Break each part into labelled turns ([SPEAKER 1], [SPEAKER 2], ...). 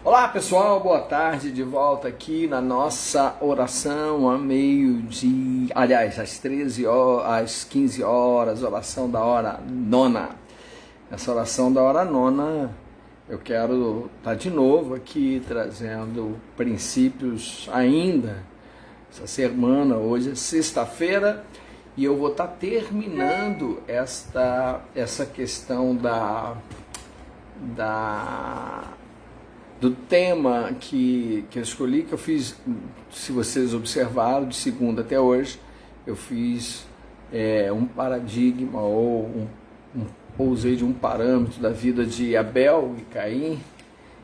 [SPEAKER 1] Olá pessoal, boa tarde, de volta aqui na nossa oração a meio-dia, aliás, às 13 horas, às 15 horas, oração da hora nona. Essa oração da hora nona, eu quero estar de novo aqui trazendo princípios ainda, essa semana, hoje é sexta-feira, e eu vou estar terminando essa questão do tema que eu escolhi, que eu fiz, se vocês observaram, de segunda até hoje, eu fiz um paradigma, ou usei de um parâmetro da vida de Abel e Caim,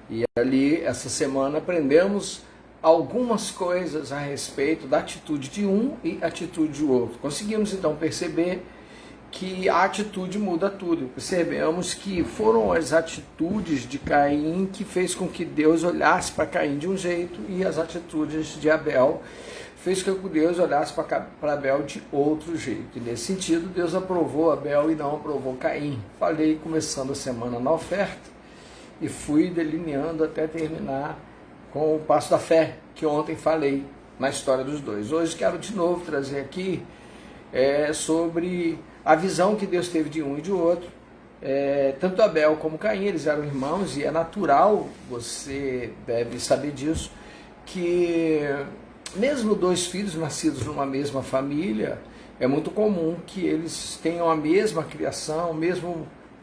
[SPEAKER 1] e ali, essa semana, aprendemos algumas coisas a respeito da atitude de um e atitude do outro. Conseguimos, então, perceber que a atitude muda tudo. Percebemos que foram as atitudes de Caim que fez com que Deus olhasse para Caim de um jeito, e as atitudes de Abel fez com que Deus olhasse para Abel de outro jeito. E nesse sentido, Deus aprovou Abel e não aprovou Caim. Falei começando a semana na oferta e fui delineando até terminar com o passo da fé, que ontem falei na história dos dois. Hoje quero de novo trazer aqui sobre a visão que Deus teve de um e de outro. Tanto Abel como Caim, eles eram irmãos, e é natural, você deve saber disso, que mesmo dois filhos nascidos numa mesma família, é muito comum que eles tenham a mesma criação, a mesma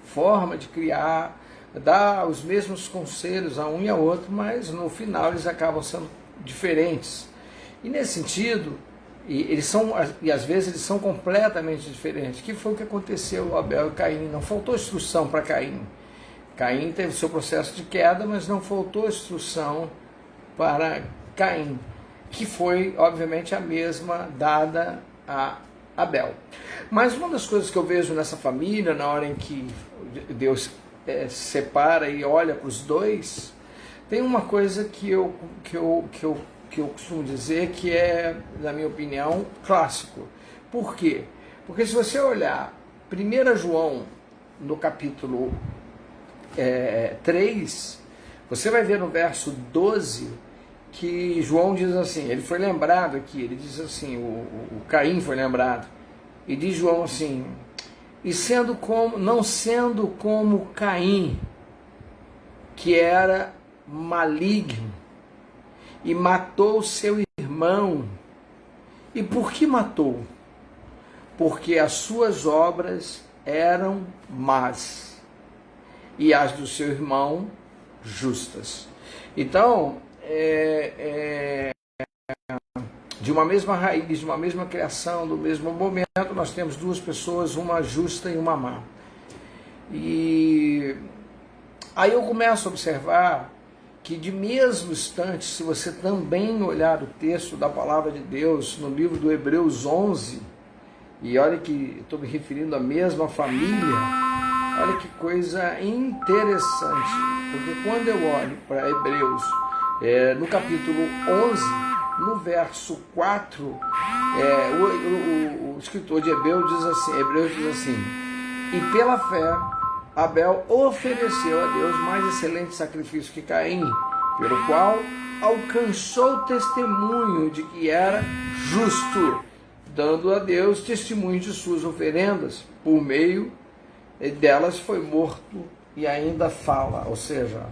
[SPEAKER 1] forma de criar, dar os mesmos conselhos a um e a outro, mas no final eles acabam sendo diferentes. E nesse sentido, e às vezes eles são completamente diferentes. O que foi o que aconteceu com Abel e Caim? Não faltou instrução para Caim. Caim teve seu processo de queda, mas não faltou instrução para Caim, que foi, obviamente, a mesma dada a Abel. Mas uma das coisas que eu vejo nessa família, na hora em que Deus separa e olha para os dois, tem uma coisa que eu costumo dizer que é, na minha opinião, clássico. Por quê? Porque se você olhar 1 João, no capítulo 3, você vai ver no verso 12, que João diz assim, ele foi lembrado aqui, ele diz assim, o Caim foi lembrado, e diz João assim, não sendo como Caim, que era maligno, e matou seu irmão. E por que matou? Porque as suas obras eram más, e as do seu irmão justas. Então, de uma mesma raiz, de uma mesma criação, do mesmo momento, nós temos duas pessoas, uma justa e uma má. E aí eu começo a observar que de mesmo instante, se você também olhar o texto da Palavra de Deus no livro do Hebreus 11, e olha que estou me referindo à mesma família, olha que coisa interessante, porque quando eu olho para Hebreus, no capítulo 11, no verso 4, o escritor de Hebreus diz assim, e pela fé, Abel ofereceu a Deus mais excelente sacrifício que Caim, pelo qual alcançou testemunho de que era justo, dando a Deus testemunho de suas oferendas. Por meio delas foi morto e ainda fala. Ou seja,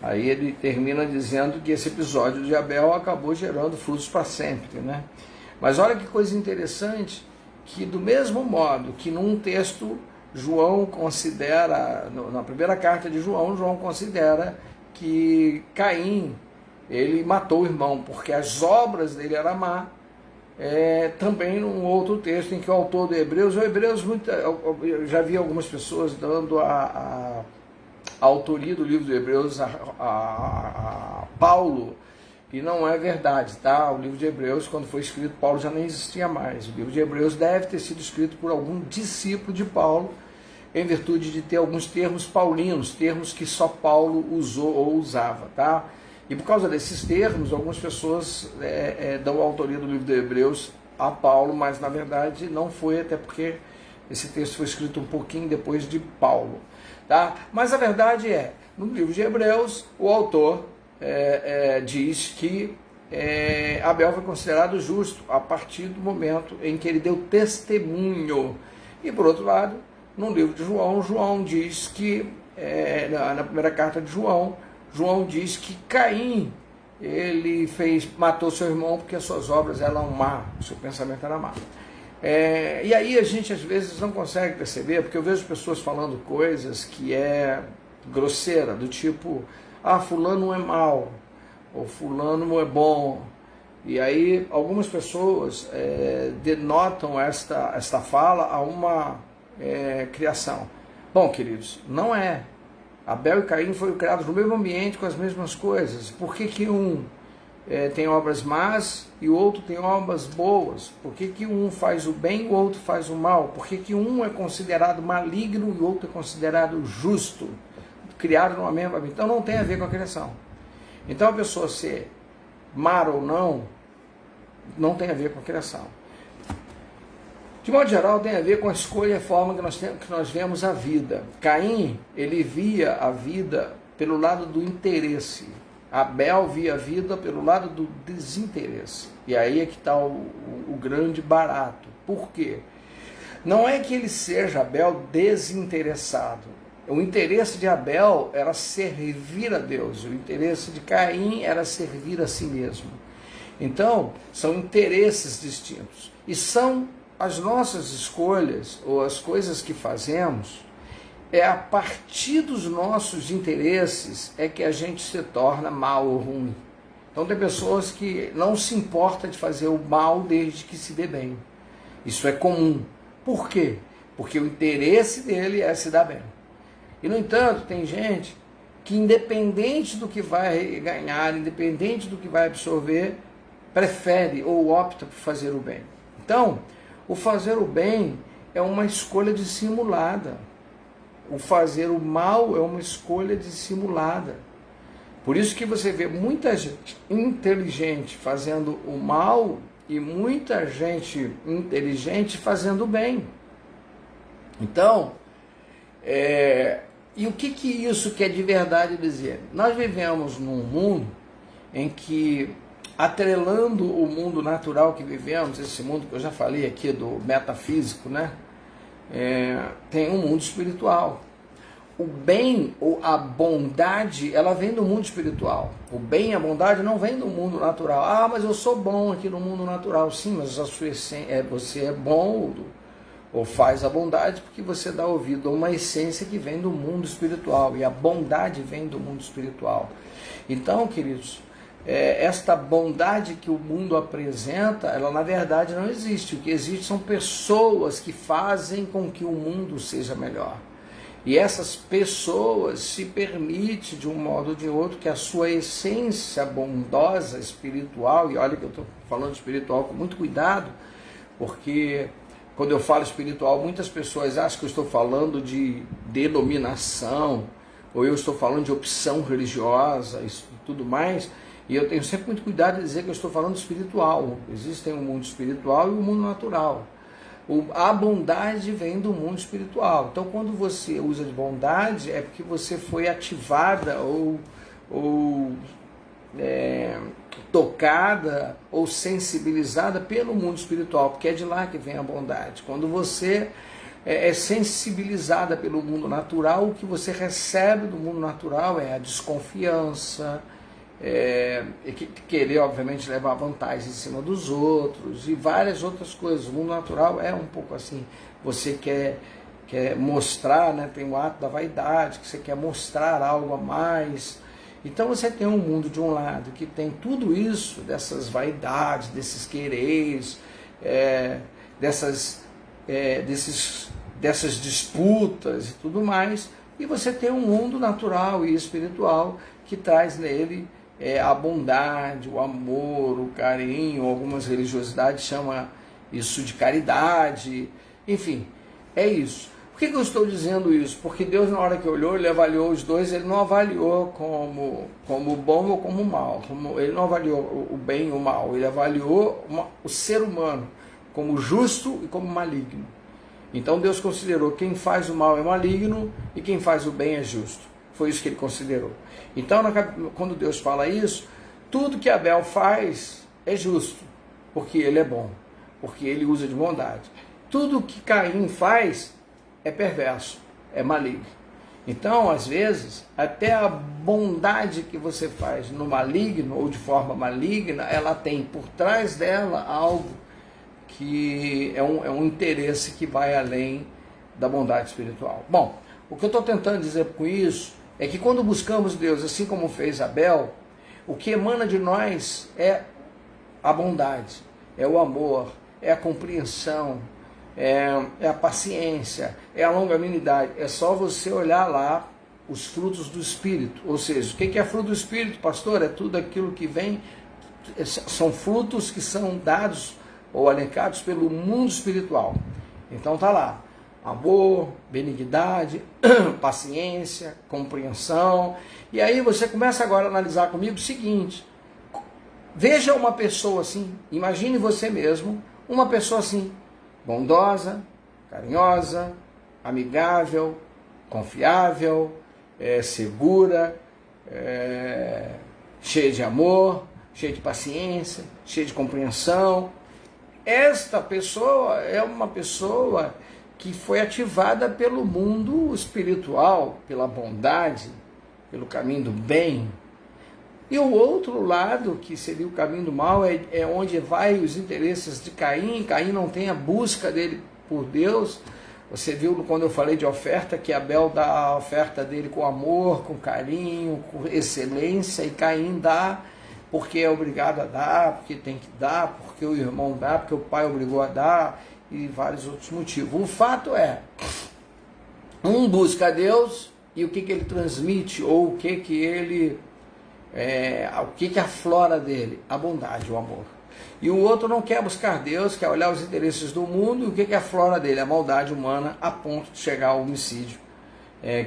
[SPEAKER 1] aí ele termina dizendo que esse episódio de Abel acabou gerando frutos para sempre, né? Mas olha que coisa interessante, que do mesmo modo que num texto João considera, na primeira carta de João, João considera que Caim, ele matou o irmão, porque as obras dele eram má. Também num outro texto em que o autor do Hebreus, eu já vi algumas pessoas dando a autoria do livro do Hebreus a Paulo, e não é verdade, tá? O livro de Hebreus, quando foi escrito, Paulo já nem existia mais. O livro de Hebreus deve ter sido escrito por algum discípulo de Paulo, em virtude de ter alguns termos paulinos, termos que só Paulo usou ou usava, tá? E por causa desses termos, algumas pessoas dão a autoria do livro de Hebreus a Paulo, mas na verdade não foi, até porque esse texto foi escrito um pouquinho depois de Paulo, tá? Mas a verdade é, no livro de Hebreus, o autor diz que Abel foi considerado justo a partir do momento em que ele deu testemunho. E por outro lado, no livro de João, João diz que, na primeira carta de João, João diz que Caim, ele matou seu irmão porque as suas obras eram má, o seu pensamento era má. E aí a gente às vezes não consegue perceber, porque eu vejo pessoas falando coisas que é grosseira, do tipo, fulano é mau, ou fulano é bom. E aí algumas pessoas denotam esta fala a uma criação. Bom, queridos, não é. Abel e Caim foram criados no mesmo ambiente com as mesmas coisas. Por que um tem obras más e o outro tem obras boas? Por que um faz o bem e o outro faz o mal? Por que um é considerado maligno e o outro é considerado justo? Criado numa mesma vida. Então não tem a ver com a criação. Então a pessoa ser má ou não tem a ver com a criação. De modo geral, tem a ver com a escolha e a forma que nós vemos a vida. Caim, ele via a vida pelo lado do interesse. Abel via a vida pelo lado do desinteresse. E aí é que está o grande barato. Por quê? Não é que ele seja, Abel, desinteressado. O interesse de Abel era servir a Deus. O interesse de Caim era servir a si mesmo. Então, são interesses distintos. E são as nossas escolhas, ou as coisas que fazemos, a partir dos nossos interesses é que a gente se torna mal ou ruim. Então tem pessoas que não se importam de fazer o mal desde que se dê bem. Isso é comum. Por quê? Porque o interesse dele é se dar bem. E no entanto, tem gente que independente do que vai ganhar, independente do que vai absorver, prefere ou opta por fazer o bem. Então, o fazer o bem é uma escolha dissimulada. O fazer o mal é uma escolha dissimulada. Por isso que você vê muita gente inteligente fazendo o mal e muita gente inteligente fazendo o bem. Então, e o que isso quer de verdade dizer? Nós vivemos num mundo em que, atrelando o mundo natural que vivemos, esse mundo que eu já falei aqui do metafísico, né? Tem um mundo espiritual. O bem ou a bondade, ela vem do mundo espiritual. O bem e a bondade não vem do mundo natural. Mas eu sou bom aqui no mundo natural. Sim, mas a sua essência, você é bom ou faz a bondade porque você dá ouvido a uma essência que vem do mundo espiritual. E a bondade vem do mundo espiritual. Então, queridos, esta bondade que o mundo apresenta, ela na verdade não existe. O que existe são pessoas que fazem com que o mundo seja melhor. E essas pessoas se permitem, de um modo ou de outro, que a sua essência bondosa, espiritual, e olha que eu estou falando espiritual com muito cuidado, porque quando eu falo espiritual, muitas pessoas acham que eu estou falando de denominação, ou eu estou falando de opção religiosa e tudo mais, e eu tenho sempre muito cuidado de dizer que eu estou falando espiritual. Existem o mundo espiritual e o mundo natural. A bondade vem do mundo espiritual. Então, quando você usa de bondade, é porque você foi ativada ou tocada ou sensibilizada pelo mundo espiritual, porque é de lá que vem a bondade. Quando você é sensibilizada pelo mundo natural, o que você recebe do mundo natural é a desconfiança, querer, obviamente, levar vantagem em cima dos outros e várias outras coisas. O mundo natural é um pouco assim. Você quer mostrar, né? Tem o ato da vaidade, que você quer mostrar algo a mais. Então você tem um mundo de um lado que tem tudo isso, dessas vaidades, desses quereres, dessas disputas e tudo mais. E você tem um mundo natural e espiritual que traz nele a bondade, o amor, o carinho. Algumas religiosidades chamam isso de caridade. Enfim, é isso. Por que eu estou dizendo isso? Porque Deus, na hora que olhou, ele avaliou os dois, ele não avaliou como bom ou como mal. Ele não avaliou o bem e o mal, ele avaliou o ser humano como justo e como maligno. Então Deus considerou quem faz o mal é maligno e quem faz o bem é justo. Foi isso que ele considerou. Então, quando Deus fala isso, tudo que Abel faz é justo, porque ele é bom, porque ele usa de bondade. Tudo que Caim faz é perverso, é maligno. Então, às vezes, até a bondade que você faz no maligno ou de forma maligna, ela tem por trás dela algo que é um interesse que vai além da bondade espiritual. Bom, o que eu estou tentando dizer com isso é que quando buscamos Deus, assim como fez Abel, o que emana de nós é a bondade, é o amor, é a compreensão, é a paciência, é a longanimidade. É só você olhar lá os frutos do Espírito. Ou seja, o que é fruto do Espírito, pastor? É tudo aquilo que vem, são frutos que são dados ou alencados pelo mundo espiritual. Então tá lá, amor, benignidade, paciência, compreensão. E aí você começa agora a analisar comigo o seguinte: veja uma pessoa assim, imagine você mesmo, uma pessoa assim, bondosa, carinhosa, amigável, confiável, segura, cheia de amor, cheia de paciência, cheia de compreensão. Esta pessoa é uma pessoa que foi ativada pelo mundo espiritual, pela bondade, pelo caminho do bem. E o outro lado, que seria o caminho do mal, é onde vai os interesses de Caim. Caim não tem a busca dele por Deus. Você viu quando eu falei de oferta, que Abel dá a oferta dele com amor, com carinho, com excelência, e Caim dá porque é obrigado a dar, porque tem que dar, porque o irmão dá, porque o pai obrigou a dar, e vários outros motivos. O fato é, um busca a Deus, e o que ele transmite, ou o que ele... o que aflora dele? A bondade, o amor. E o outro não quer buscar Deus, quer olhar os interesses do mundo, e o que aflora dele? A maldade humana, a ponto de chegar ao homicídio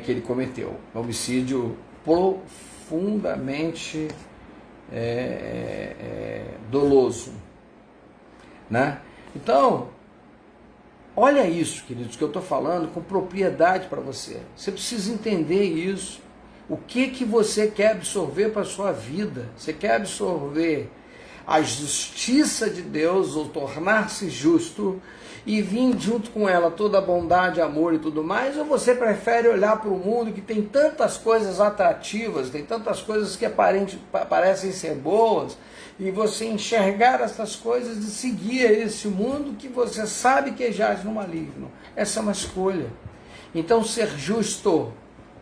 [SPEAKER 1] que ele cometeu. Um homicídio profundamente doloso, né? Então, olha isso, queridos, que eu estou falando com propriedade para você. Você precisa entender isso. O que você quer absorver para a sua vida? Você quer absorver a justiça de Deus, ou tornar-se justo, e vir junto com ela toda a bondade, amor e tudo mais? Ou você prefere olhar para o mundo que tem tantas coisas atrativas, tem tantas coisas que parecem ser boas, e você enxergar essas coisas e seguir esse mundo que você sabe que jaz no maligno? Essa é uma escolha. Então, ser justo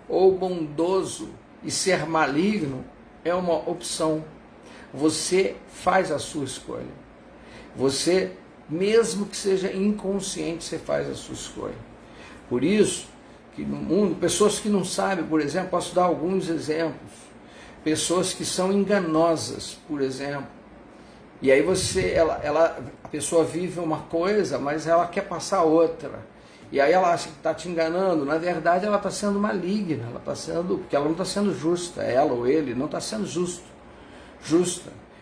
[SPEAKER 1] ou bondoso e ser maligno é uma opção. Você faz a sua escolha. Você, mesmo que seja inconsciente, você faz a sua escolha. Por isso, que no mundo, pessoas que não sabem, por exemplo, posso dar alguns exemplos. Pessoas que são enganosas, por exemplo. E aí a pessoa vive uma coisa, mas ela quer passar outra. E aí ela acha que está te enganando. Na verdade, ela está sendo maligna, porque ela não está sendo justa, ela ou ele não está sendo justa.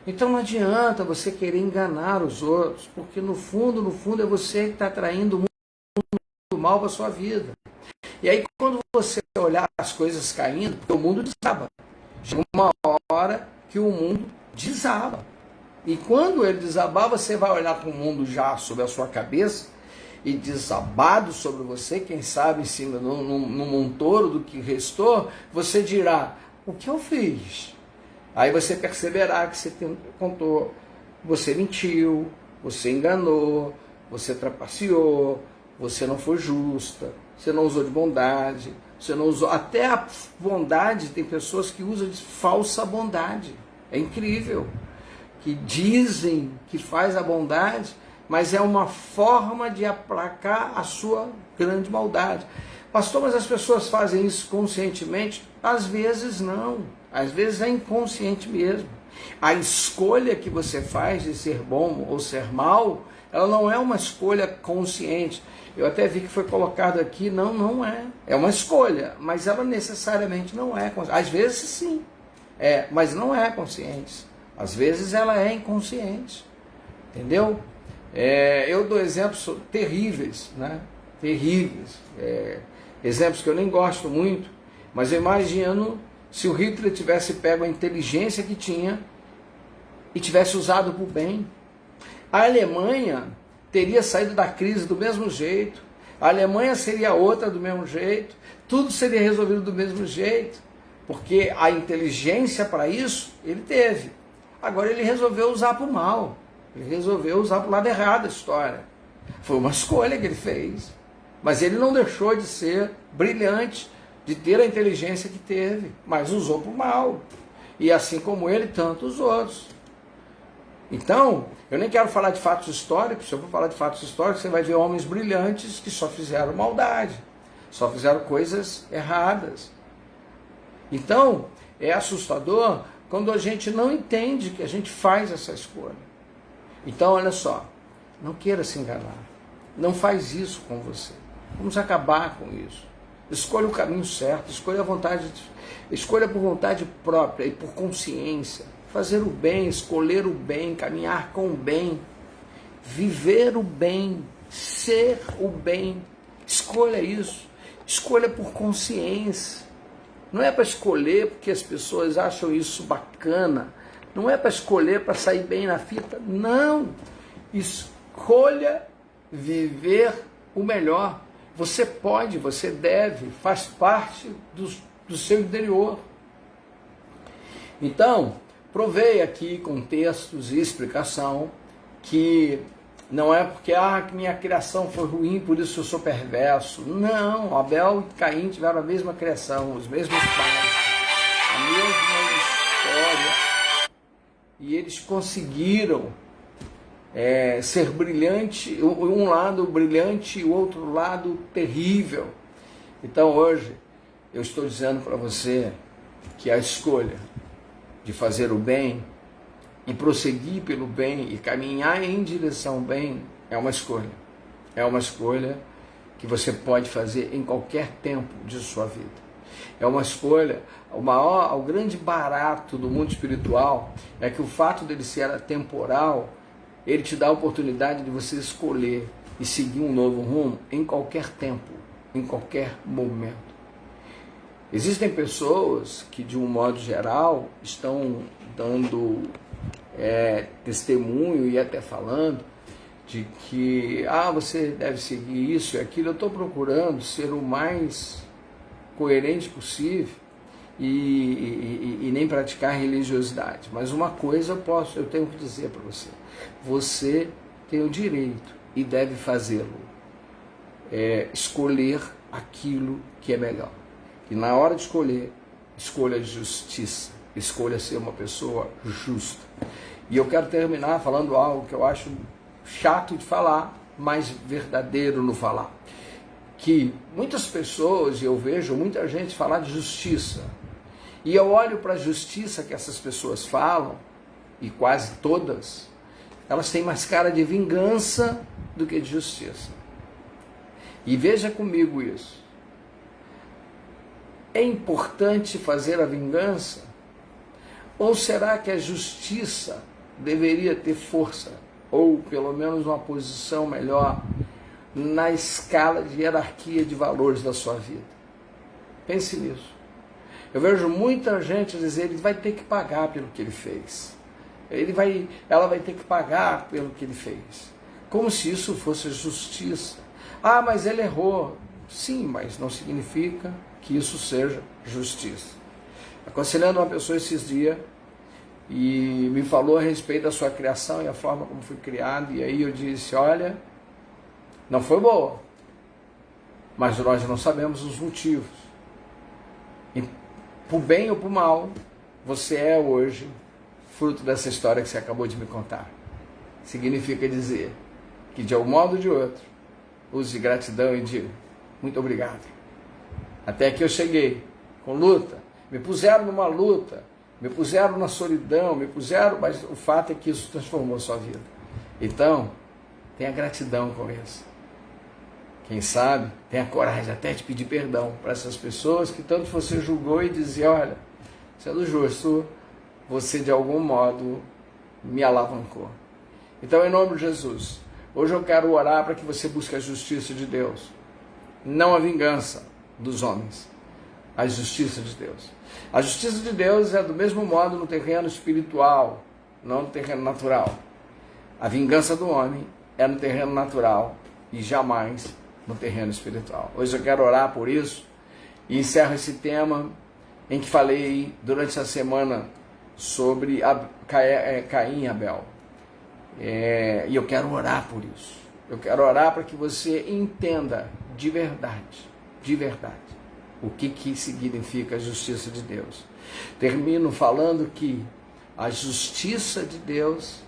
[SPEAKER 1] Então não adianta você querer enganar os outros, porque no fundo é você que está atraindo o mundo mal para a sua vida. E aí quando você olhar as coisas caindo, porque o mundo desaba. Chega uma hora que o mundo desaba. E quando ele desabar, você vai olhar para o mundo já sobre a sua cabeça, e desabado sobre você, quem sabe em cima no montoro do que restou, você dirá: o que eu fiz? Aí você perceberá que você contou, você mentiu, você enganou, você trapaceou, você não foi justa, você não usou de bondade, você não usou, até a bondade, tem pessoas que usam de falsa bondade. É incrível, que dizem que faz a bondade, mas é uma forma de aplacar a sua grande maldade. Pastor, mas as pessoas fazem isso conscientemente? Às vezes não, às vezes é inconsciente mesmo. A escolha que você faz de ser bom ou ser mal, ela não é uma escolha consciente. Eu até vi que foi colocado aqui, não é. É uma escolha, mas ela necessariamente não é consciente. Às vezes sim, mas não é consciente. Às vezes ela é inconsciente, entendeu? Eu dou exemplos terríveis, né? Terríveis. Exemplos que eu nem gosto muito, Mas eu imagino se o Hitler tivesse pego a inteligência que tinha e tivesse usado para o bem. A Alemanha teria saído da crise do mesmo jeito, a Alemanha seria outra do mesmo jeito, tudo seria resolvido do mesmo jeito, porque a inteligência para isso ele teve. Agora ele resolveu usar para o mal, ele resolveu usar para o lado errado da história. Foi uma escolha que ele fez, mas ele não deixou de ser brilhante, de ter a inteligência que teve, mas usou para o mal. E assim como ele, tantos outros. Então, eu nem quero falar de fatos históricos. Se eu for falar de fatos históricos, você vai ver homens brilhantes que só fizeram maldade, só fizeram coisas erradas. Então, é assustador quando a gente não entende que a gente faz essa escolha. Então, olha só, não queira se enganar. Não faz isso com você. Vamos acabar com isso. Escolha o caminho certo, escolha por vontade própria e por consciência. Fazer o bem, escolher o bem, caminhar com o bem, viver o bem, ser o bem. Escolha isso. Escolha por consciência. Não é para escolher porque as pessoas acham isso bacana. Não é para escolher para sair bem na fita. Não. Escolha viver o melhor. Você pode, você deve, faz parte do seu interior. Então, provei aqui com textos e explicação que não é porque que minha criação foi ruim, por isso eu sou perverso. Não, Abel e Caim tiveram a mesma criação, os mesmos pais, a mesma história. E eles conseguiram ser brilhante, um lado brilhante e o outro lado terrível. Então hoje eu estou dizendo para você que a escolha de fazer o bem e prosseguir pelo bem e caminhar em direção ao bem é uma escolha. É uma escolha que você pode fazer em qualquer tempo de sua vida. É uma escolha, o grande barato do mundo espiritual é que o fato dele ser atemporal, ele te dá a oportunidade de você escolher e seguir um novo rumo em qualquer tempo, em qualquer momento. Existem pessoas que, de um modo geral, estão dando testemunho e até falando de que você deve seguir isso e aquilo. Eu estou procurando ser o mais coerente possível e nem praticar religiosidade. Mas uma coisa eu tenho que dizer para você. Você tem o direito e deve fazê-lo. Escolher aquilo que é melhor. E na hora de escolher, escolha justiça. Escolha ser uma pessoa justa. E eu quero terminar falando algo que eu acho chato de falar, mas verdadeiro no falar. Que muitas pessoas, e eu vejo muita gente falar de justiça, e eu olho para a justiça que essas pessoas falam, e quase todas, elas têm mais cara de vingança do que de justiça. E veja comigo isso. É importante fazer a vingança? Ou será que a justiça deveria ter força, ou pelo menos uma posição melhor, na escala de hierarquia de valores da sua vida? Pense nisso. Eu vejo muita gente dizer, ele vai ter que pagar pelo que ele fez. Ela vai ter que pagar pelo que ele fez. Como se isso fosse justiça. Mas ele errou. Sim, mas não significa que isso seja justiça. Aconselhando uma pessoa esses dias, e me falou a respeito da sua criação e a forma como foi criado, e aí eu disse, olha, não foi boa, mas nós não sabemos os motivos. E, por bem ou por mal, você é hoje fruto dessa história que você acabou de me contar. Significa dizer que de um modo ou de outro, use gratidão e diga, muito obrigado. Até aqui eu cheguei, com luta, me puseram numa luta, me puseram na solidão, mas o fato é que isso transformou a sua vida. Então, tenha gratidão com isso. Quem sabe, tenha coragem até de pedir perdão para essas pessoas que tanto você julgou e dizia, olha, sendo justo, você de algum modo me alavancou. Então, em nome de Jesus, hoje eu quero orar para que você busque a justiça de Deus, não a vingança dos homens. a justiça de Deus. A justiça de Deus é do mesmo modo no terreno espiritual, não no terreno natural. A vingança do homem é no terreno natural e jamais no terreno espiritual. Hoje eu quero orar por isso e encerro esse tema em que falei durante essa semana sobre Caim e Abel. E eu quero orar por isso. Eu quero orar para que você entenda de verdade, o que significa a justiça de Deus. Termino falando que a justiça de Deus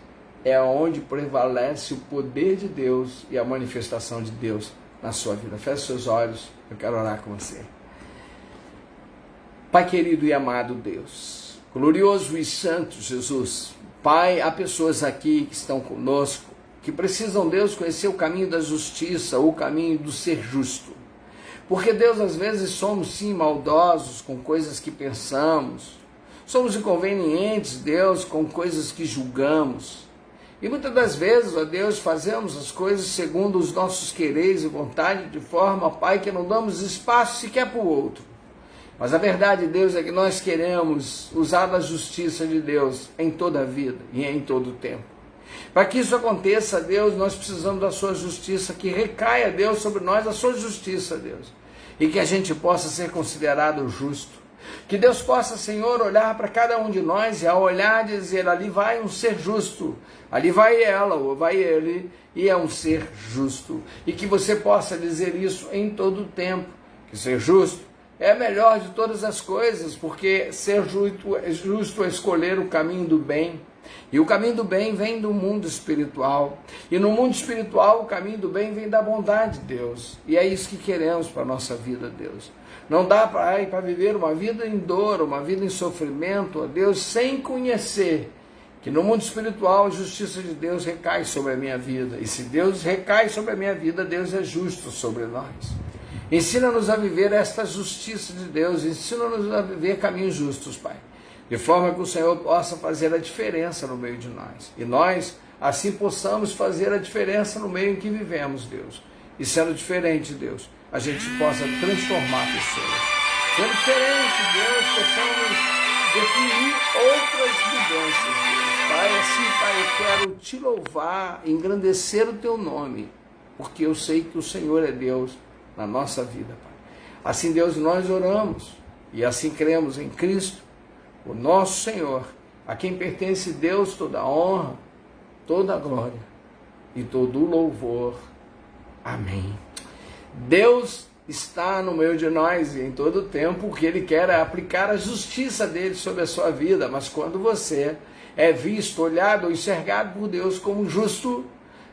[SPEAKER 1] é onde prevalece o poder de Deus e a manifestação de Deus na sua vida. Feche seus olhos, eu quero orar com você. Pai querido e amado Deus, glorioso e santo Jesus, Pai, há pessoas aqui que estão conosco, que precisam, Deus, conhecer o caminho da justiça, o caminho do ser justo. Porque, Deus, às vezes somos, sim, maldosos com coisas que pensamos, somos inconvenientes, Deus, com coisas que julgamos. E muitas das vezes, ó Deus, fazemos as coisas segundo os nossos quereres e vontade, de forma, Pai, que não damos espaço sequer para o outro. Mas a verdade, Deus, é que nós queremos usar a justiça de Deus em toda a vida e em todo o tempo. Para que isso aconteça, Deus, nós precisamos da sua justiça, que recaia, Deus, sobre nós a sua justiça, Deus. E que a gente possa ser considerado justo. Que Deus possa, Senhor, olhar para cada um de nós e ao olhar dizer, ali vai um ser justo, ali vai ela ou vai ele, e é um ser justo. E que você possa dizer isso em todo o tempo, que ser justo é a melhor de todas as coisas, porque ser justo é escolher o caminho do bem. E o caminho do bem vem do mundo espiritual. E no mundo espiritual o caminho do bem vem da bondade de Deus. E é isso que queremos para a nossa vida, Deus. Não dá para viver uma vida em dor, uma vida em sofrimento, ó Deus, sem conhecer que no mundo espiritual a justiça de Deus recai sobre a minha vida. E se Deus recai sobre a minha vida, Deus é justo sobre nós. Ensina-nos a viver esta justiça de Deus, ensina-nos a viver caminhos justos, Pai, de forma que o Senhor possa fazer a diferença no meio de nós. E nós, assim, possamos fazer a diferença no meio em que vivemos, Deus. E sendo diferente, Deus, a gente possa transformar pessoas. Sendo diferente, Deus, possamos definir outras mudanças, Deus. Pai, assim, Pai, eu quero te louvar, engrandecer o teu nome, porque eu sei que o Senhor é Deus na nossa vida, Pai. Assim, Deus, nós oramos e assim cremos em Cristo, o nosso Senhor, a quem pertence, Deus, toda a honra, toda a glória e todo o louvor. Amém. Deus está no meio de nós e em todo o tempo o que Ele quer é aplicar a justiça dele sobre a sua vida, mas quando você é visto, olhado ou enxergado por Deus como justo,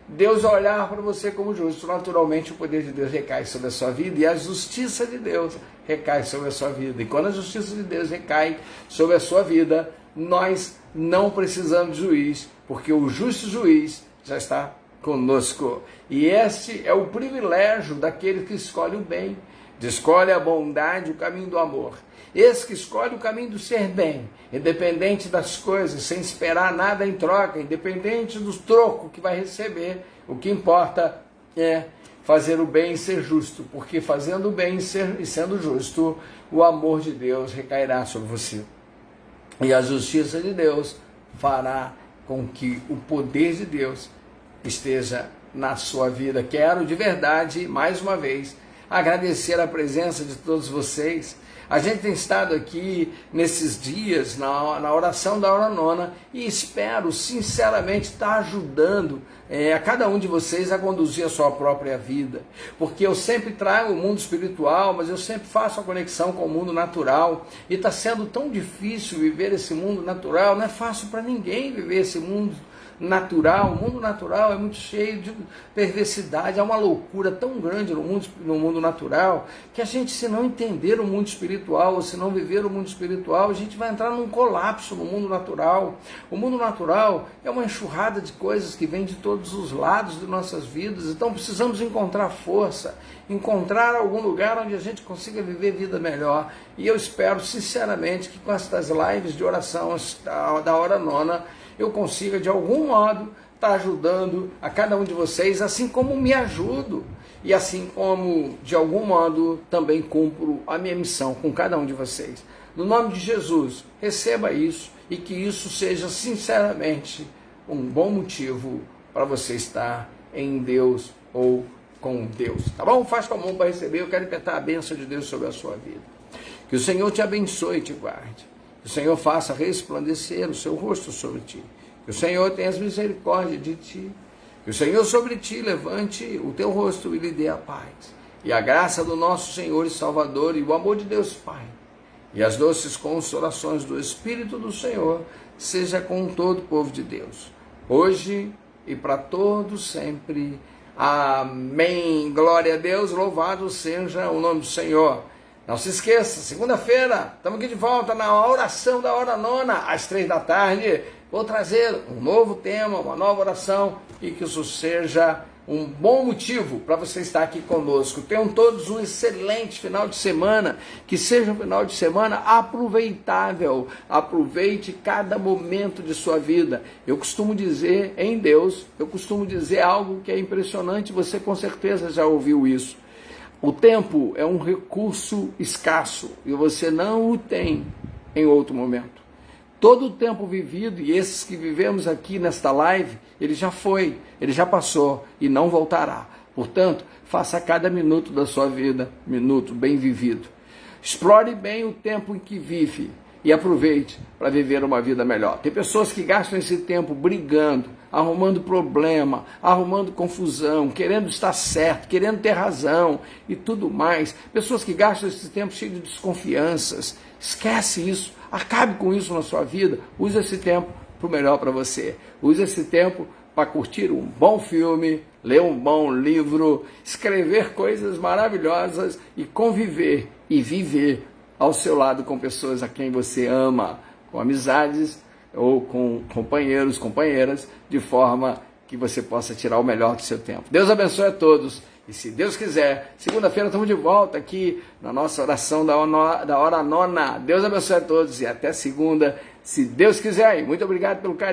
[SPEAKER 1] Deus vai olhar para você como justo, naturalmente o poder de Deus recai sobre a sua vida e a justiça de Deus recai sobre a sua vida. E quando a justiça de Deus recai sobre a sua vida, nós não precisamos de juiz, porque o justo juiz já está conosco. E este é o privilégio daquele que escolhe o bem, escolhe a bondade, o caminho do amor. Esse que escolhe o caminho do ser bem, independente das coisas, sem esperar nada em troca, independente do troco que vai receber, o que importa é fazer o bem e ser justo, porque fazendo o bem e sendo justo, o amor de Deus recairá sobre você. E a justiça de Deus fará com que o poder de Deus esteja na sua vida. Quero de verdade, mais uma vez, agradecer a presença de todos vocês. A gente tem estado aqui nesses dias, na oração da hora nona, e espero sinceramente estar ajudando a cada um de vocês a conduzir a sua própria vida. Porque eu sempre trago o mundo espiritual, mas eu sempre faço a conexão com o mundo natural. E está sendo tão difícil viver esse mundo natural, não é fácil para ninguém viver esse mundo natural. O mundo natural é muito cheio de perversidade, há uma loucura tão grande no mundo natural, que a gente, se não entender o mundo espiritual, ou se não viver o mundo espiritual, a gente vai entrar num colapso no mundo natural. O mundo natural é uma enxurrada de coisas que vem de todos os lados de nossas vidas, então precisamos encontrar força, encontrar algum lugar onde a gente consiga viver vida melhor. E eu espero sinceramente que com estas lives de oração da hora nona, eu consiga de algum modo estar ajudando a cada um de vocês, assim como me ajudo. e assim como, de algum modo, também cumpro a minha missão com cada um de vocês. No nome de Jesus, receba isso e que isso seja sinceramente um bom motivo para você estar em Deus ou com Deus, tá bom? Faz com a mão para receber, eu quero impetrar a bênção de Deus sobre a sua vida. Que o Senhor te abençoe e te guarde. Que o Senhor faça resplandecer o seu rosto sobre ti. Que o Senhor tenha misericórdia de ti. Que o Senhor sobre ti levante o teu rosto e lhe dê a paz. E a graça do nosso Senhor e Salvador e o amor de Deus Pai e as doces consolações do Espírito do Senhor seja com todo o povo de Deus, hoje e para todos sempre. Amém. Glória a Deus, louvado seja o nome do Senhor. Não se esqueça, segunda-feira, estamos aqui de volta na oração da hora nona, às 15h. Vou trazer um novo tema, uma nova oração, e que isso seja um bom motivo para você estar aqui conosco. Tenham todos um excelente final de semana, que seja um final de semana aproveitável. Aproveite cada momento de sua vida. Eu costumo dizer em Deus, eu costumo dizer algo que é impressionante, você com certeza já ouviu isso. O tempo é um recurso escasso e você não o tem em outro momento. Todo o tempo vivido, e esses que vivemos aqui nesta live, ele já foi, ele já passou e não voltará. Portanto, faça cada minuto da sua vida, minuto bem vivido. Explore bem o tempo em que vive e aproveite para viver uma vida melhor. Tem pessoas que gastam esse tempo brigando, arrumando problema, arrumando confusão, querendo estar certo, querendo ter razão e tudo mais. Pessoas que gastam esse tempo cheio de desconfianças. Esquece isso, acabe com isso na sua vida. Use esse tempo para o melhor para você. Use esse tempo para curtir um bom filme, ler um bom livro, escrever coisas maravilhosas e conviver e viver ao seu lado com pessoas a quem você ama, com amizades ou com companheiros, companheiras, de forma que você possa tirar o melhor do seu tempo. Deus abençoe a todos. E se Deus quiser, segunda-feira estamos de volta aqui na nossa oração da hora nona. Deus abençoe a todos e até segunda, se Deus quiser. E muito obrigado pelo carinho.